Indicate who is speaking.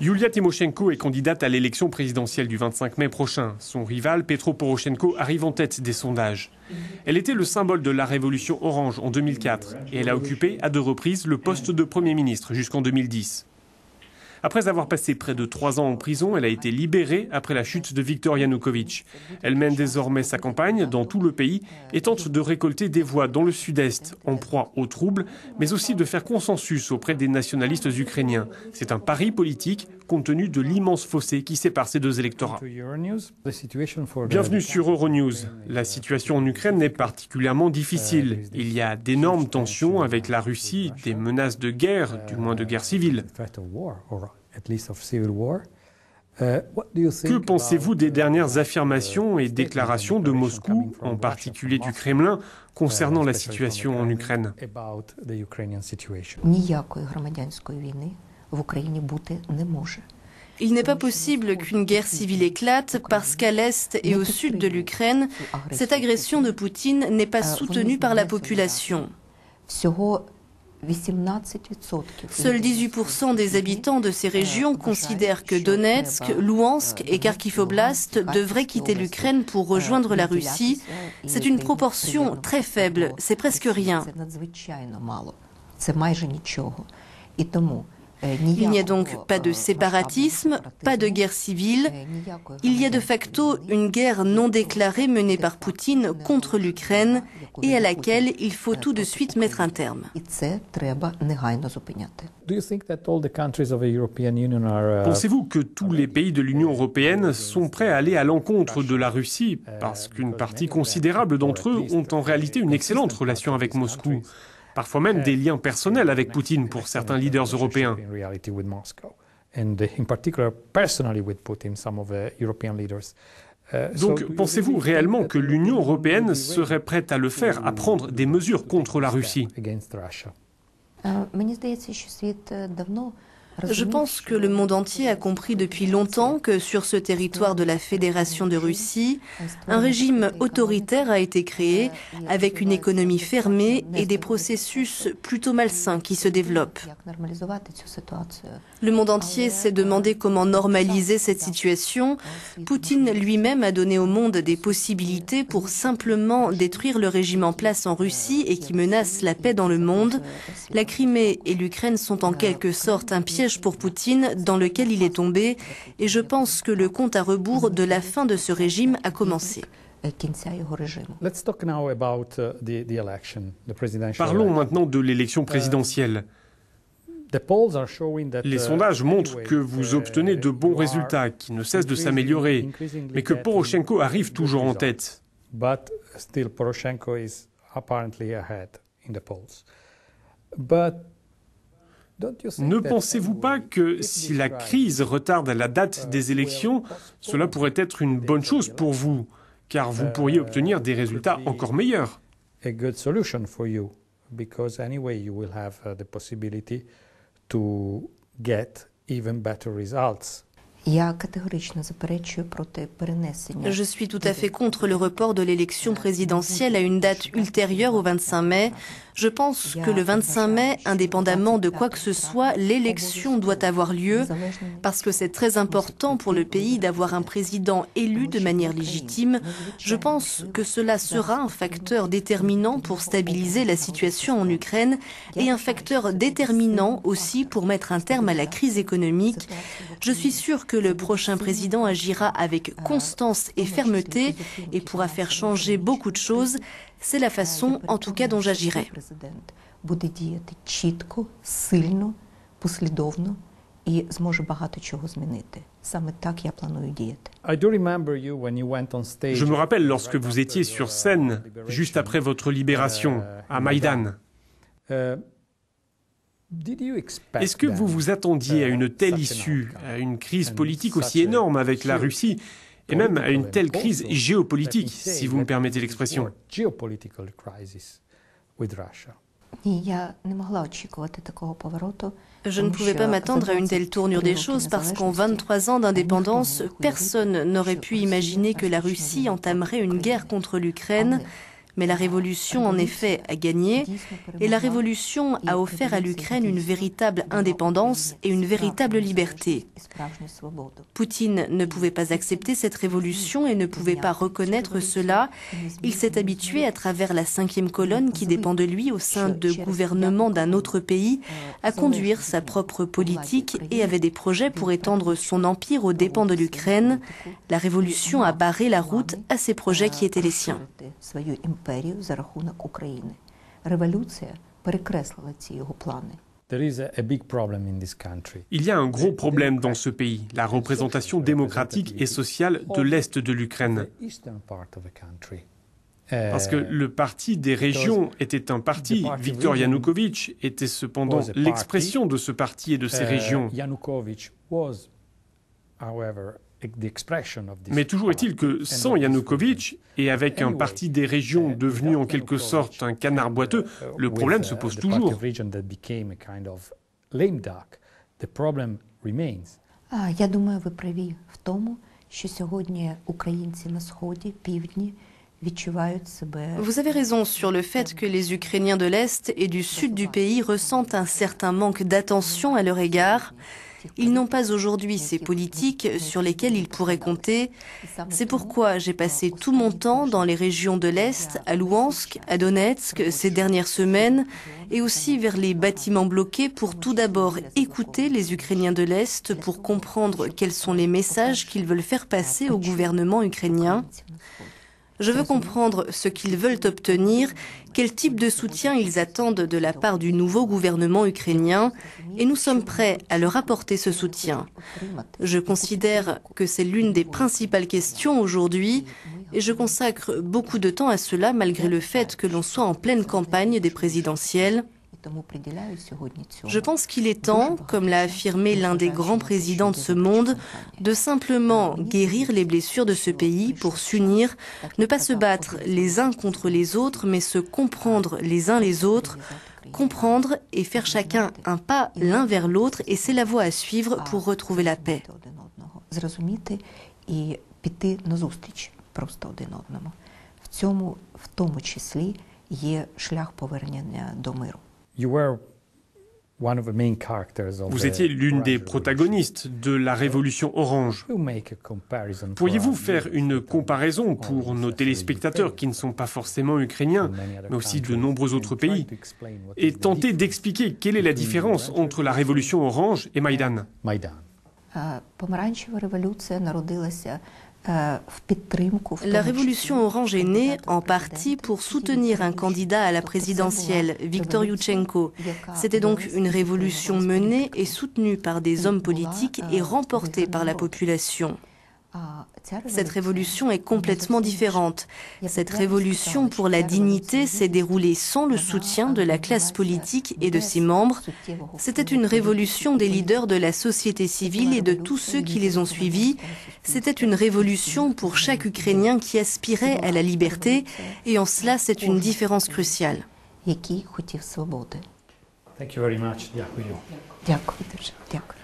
Speaker 1: Yulia Tymoshenko est candidate à l'élection présidentielle du 25 mai prochain. Son rival, Petro Poroshenko, arrive en tête des sondages. Elle était le symbole de la révolution orange en 2004 et elle a occupé à 2 reprises le poste de Premier ministre jusqu'en 2010. Après avoir passé près de 3 ans en prison, elle a été libérée après la chute de Viktor Yanukovych. Elle mène désormais sa campagne dans tout le pays et tente de récolter des voix dans le sud-est, en proie aux troubles, mais aussi de faire consensus auprès des nationalistes ukrainiens. C'est un pari politique compte tenu de l'immense fossé qui sépare ces 2 électorats. Bienvenue sur Euronews. La situation en Ukraine est particulièrement difficile. Il y a d'énormes tensions avec la Russie, des menaces de guerre, du moins de guerre civile. Que pensez-vous des dernières affirmations et déclarations de Moscou, en particulier du Kremlin, concernant la situation en Ukraine ?
Speaker 2: Il n'est pas possible qu'une guerre civile éclate parce qu'à l'est et au sud de l'Ukraine, cette agression de Poutine n'est pas soutenue par la population. Seuls 18% des habitants de ces régions considèrent que Donetsk, Louhansk et Kharkiv Oblast devraient quitter l'Ukraine pour rejoindre la Russie. C'est une proportion très faible, c'est presque rien. Il n'y a donc pas de séparatisme, pas de guerre civile. Il y a de facto une guerre non déclarée menée par Poutine contre l'Ukraine et à laquelle il faut tout de suite mettre un terme.
Speaker 1: Pensez-vous que tous les pays de l'Union européenne sont prêts à aller à l'encontre de la Russie parce qu'une partie considérable d'entre eux ont en réalité une excellente relation avec Moscou ? Parfois même des liens personnels avec Poutine pour certains leaders européens. Donc, pensez-vous réellement que l'Union européenne serait prête à le faire, à prendre des mesures contre la Russie ?
Speaker 2: Je pense que le monde entier a compris depuis longtemps que sur ce territoire de la Fédération de Russie, un régime autoritaire a été créé avec une économie fermée et des processus plutôt malsains qui se développent. Le monde entier s'est demandé comment normaliser cette situation. Poutine lui-même a donné au monde des possibilités pour simplement détruire le régime en place en Russie et qui menace la paix dans le monde. La Crimée et l'Ukraine sont en quelque sorte un piège pour Poutine dans lequel il est tombé et je pense que le compte à rebours de la fin de ce régime a commencé.
Speaker 1: Parlons maintenant de l'élection présidentielle. Les sondages montrent que vous obtenez de bons résultats, qui ne cessent de s'améliorer, mais que Poroshenko arrive toujours en tête. Ne pensez-vous pas que si la crise retarde la date des élections, cela pourrait être une bonne chose pour vous, car vous pourriez obtenir des résultats encore meilleurs ?
Speaker 2: Je suis tout à fait contre le report de l'élection présidentielle à une date ultérieure au 25 mai. Je pense que le 25 mai, indépendamment de quoi que ce soit, l'élection doit avoir lieu parce que c'est très important pour le pays d'avoir un président élu de manière légitime. Je pense que cela sera un facteur déterminant pour stabiliser la situation en Ukraine et un facteur déterminant aussi pour mettre un terme à la crise économique. Je suis sûre que le prochain président agira avec constance et fermeté et pourra faire changer beaucoup de choses. C'est la façon, en tout cas, dont j'agirai.
Speaker 1: Je me rappelle lorsque vous étiez sur scène, juste après votre libération, à Maïdan. Est-ce que vous vous attendiez à une telle issue, à une crise politique aussi énorme avec la Russie, et même à une telle crise géopolitique, si vous me permettez l'expression ?
Speaker 2: Je ne pouvais pas m'attendre à une telle tournure des choses parce qu'en 23 ans d'indépendance, personne n'aurait pu imaginer que la Russie entamerait une guerre contre l'Ukraine. Mais la révolution, en effet, a gagné et la révolution a offert à l'Ukraine une véritable indépendance et une véritable liberté. Poutine ne pouvait pas accepter cette révolution et ne pouvait pas reconnaître cela. Il s'est habitué, à travers la 5e colonne qui dépend de lui au sein de gouvernements d'un autre pays, à conduire sa propre politique et avait des projets pour étendre son empire aux dépens de l'Ukraine. La révolution a barré la route à ces projets qui étaient les siens.
Speaker 1: Il y a un gros problème dans ce pays, la représentation démocratique et sociale de l'Est de l'Ukraine. Parce que le parti des régions était un parti. Viktor Yanukovych était cependant l'expression de ce parti et de ces régions. Mais toujours est-il que sans Yanukovych et avec un parti des régions devenu en quelque sorte un canard boiteux, le problème se pose toujours.
Speaker 3: Я думаю, ви праві в тому, що сьогодні українці на сході, півдні відчувають себе.
Speaker 2: Vous avez raison sur le fait que les Ukrainiens de l'Est et du Sud du pays ressentent un certain manque d'attention à leur égard. Ils n'ont pas aujourd'hui ces politiques sur lesquelles ils pourraient compter. C'est pourquoi j'ai passé tout mon temps dans les régions de l'Est, à Louhansk, à Donetsk, ces dernières semaines, et aussi vers les bâtiments bloqués pour tout d'abord écouter les Ukrainiens de l'Est pour comprendre quels sont les messages qu'ils veulent faire passer au gouvernement ukrainien. Je veux comprendre ce qu'ils veulent obtenir, quel type de soutien ils attendent de la part du nouveau gouvernement ukrainien, et nous sommes prêts à leur apporter ce soutien. Je considère que c'est l'une des principales questions aujourd'hui, et je consacre beaucoup de temps à cela malgré le fait que l'on soit en pleine campagne des présidentielles. Je pense qu'il est temps, comme l'a affirmé l'un des grands présidents de ce monde, de simplement guérir les blessures de ce pays pour s'unir, ne pas se battre les uns contre les autres, mais se comprendre les uns les autres, comprendre et faire chacun un pas l'un vers l'autre, et c'est la voie à suivre pour retrouver la paix.
Speaker 1: Vous étiez l'une des protagonistes de la révolution orange. Pourriez-vous faire une comparaison pour nos téléspectateurs qui ne sont pas forcément ukrainiens, mais aussi de nombreux autres pays, et tenter d'expliquer quelle est la différence entre la révolution orange et Maïdan?
Speaker 2: La révolution orange est née en partie pour soutenir un candidat à la présidentielle, Viktor Yushchenko. C'était donc une révolution menée et soutenue par des hommes politiques et remportée par la population. Cette révolution est complètement différente. Cette révolution pour la dignité s'est déroulée sans le soutien de la classe politique et de ses membres. C'était une révolution des leaders de la société civile et de tous ceux qui les ont suivis. C'était une révolution pour chaque Ukrainien qui aspirait à la liberté, et en cela c'est une différence cruciale.
Speaker 3: Thank you very much. Дякую. Дякую дуже. Дякую.